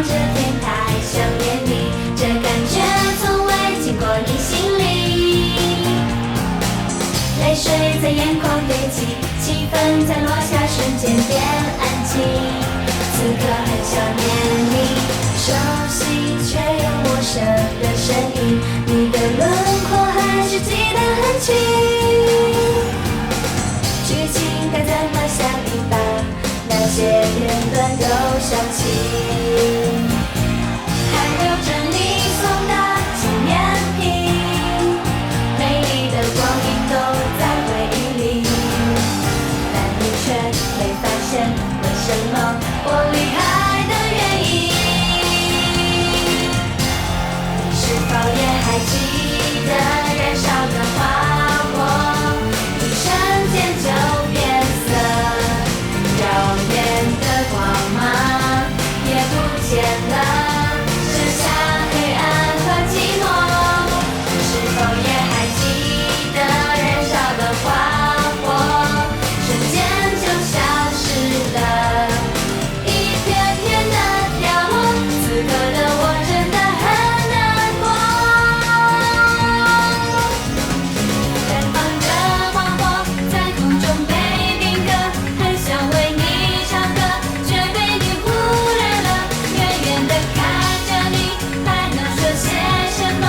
着天台想念你，这感觉从未经过你心里。泪水在眼眶堆积，气氛在落下瞬间变安静。此刻很想念你，熟悉却又陌生的声音，你的轮廓还是记得很清。剧情该怎么下笔把那些片段都想起，还留着你送的纪念品，美丽的光阴都在回忆里，但你却没发现为什么我离开的原因。你是否也还记得燃烧的花火，一瞬间就变色，耀眼的光芒也不见了，剩下黑暗和寂寞。你是否也还记得燃烧的花火，瞬间就消失了，一片片的掉落，此刻的我真的很难过。绽放的花火在空中被定格，很想为你唱歌，却被你忽略了。远远地看着你，还能说些什么？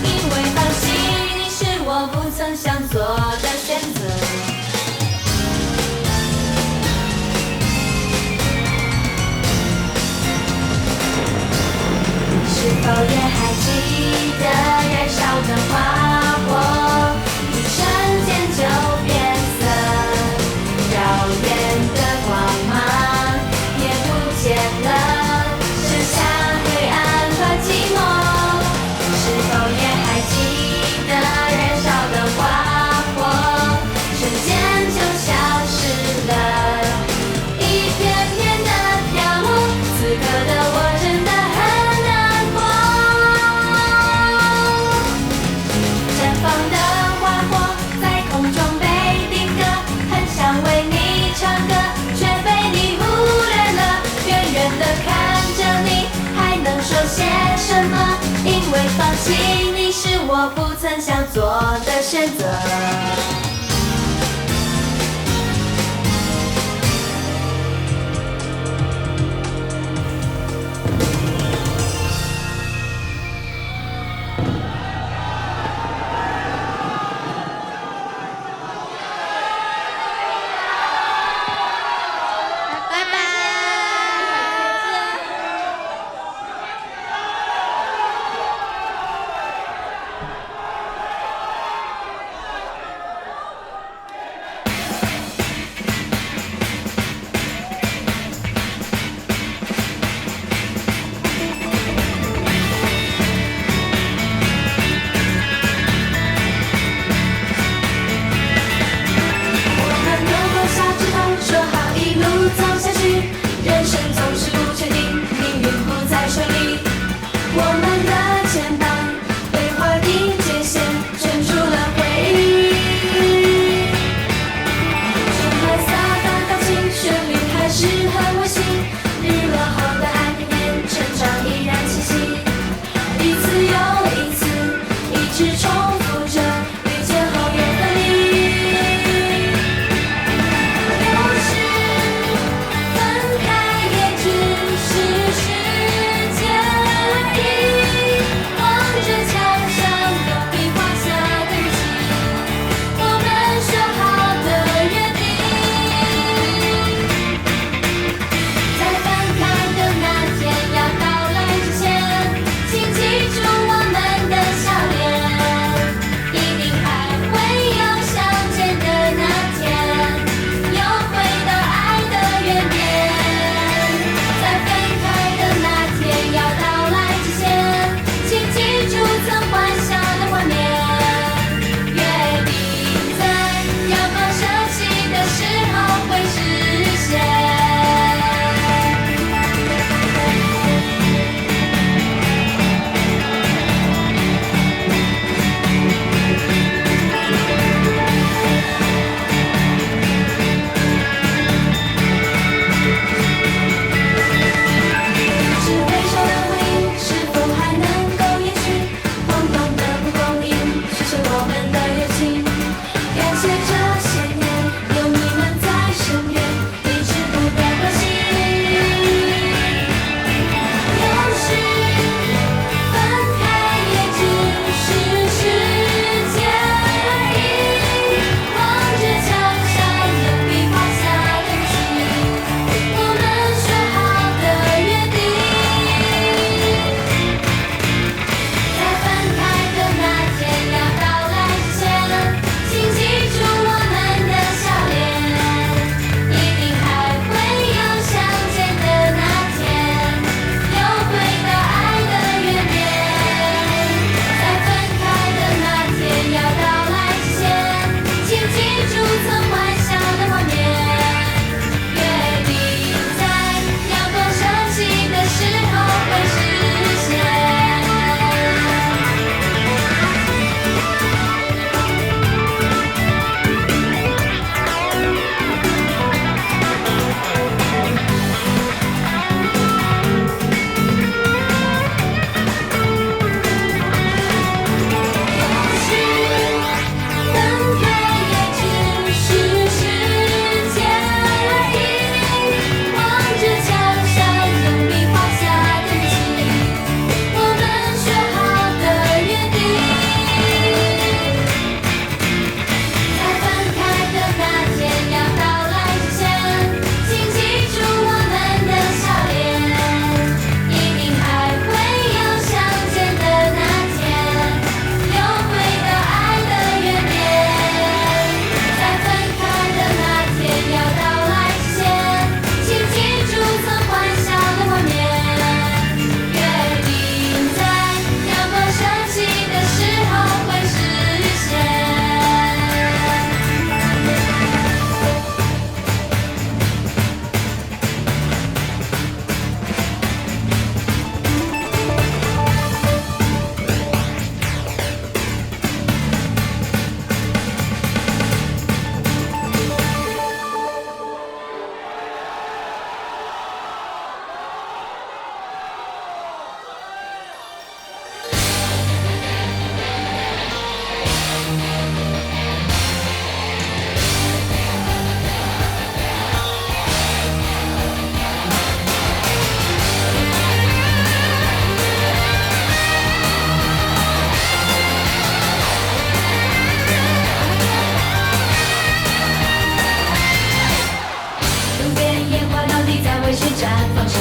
因为放弃你是我不曾想做的选择。是否也还记得燃烧的花火，一瞬间就变色，耀眼的光芒也不见了，剩下黑暗和寂寞。是否也还记得燃烧的花火，瞬间就消失了，一片片的掉落，此刻的我真的很难过。绽放的花火在空中被定格，很想为你唱歌，却被你忽略了。远远地看着你，还能说些什么？因为放弃你是我不曾想做的选择。拜拜。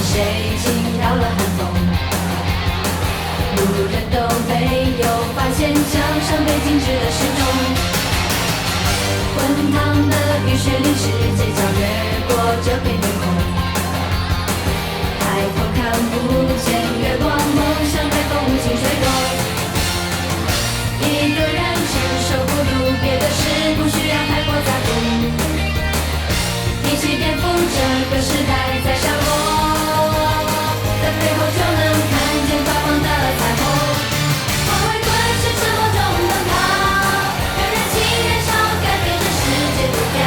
谁惊扰了寒风？路人都没有发现墙上被静止的时钟。滚烫的雨雪淋湿街角，越过这片天空。抬头看不见月光，梦想在风无情吹动。一个人承受孤独，别的事不需要太过在乎。一起颠覆这个时代，在闪落，在背后就能看见发光的彩虹。黄昏吞噬沉默中奔跑，让热情燃烧，改变这世界步调。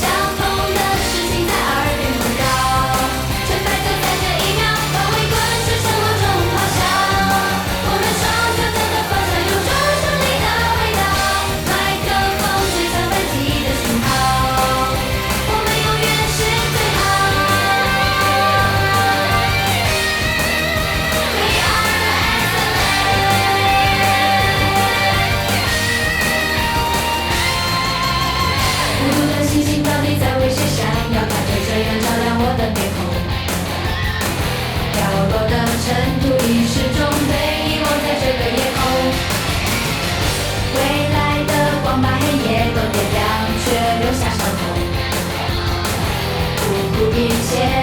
相同的事情在耳边环绕，成败就在这一秒。黄昏吞噬沉默中咆哮，我们双脚站的方向有种胜利的味道。麦克风吹响反击的讯号，我们永远是最好。We are excellent。孤独的星星到底在为谁闪耀？它就这样照亮我的面孔。掉落的尘土已始终被遗忘在这个夜空。未来的光把黑夜都点亮，却留下伤痛。不顾一切。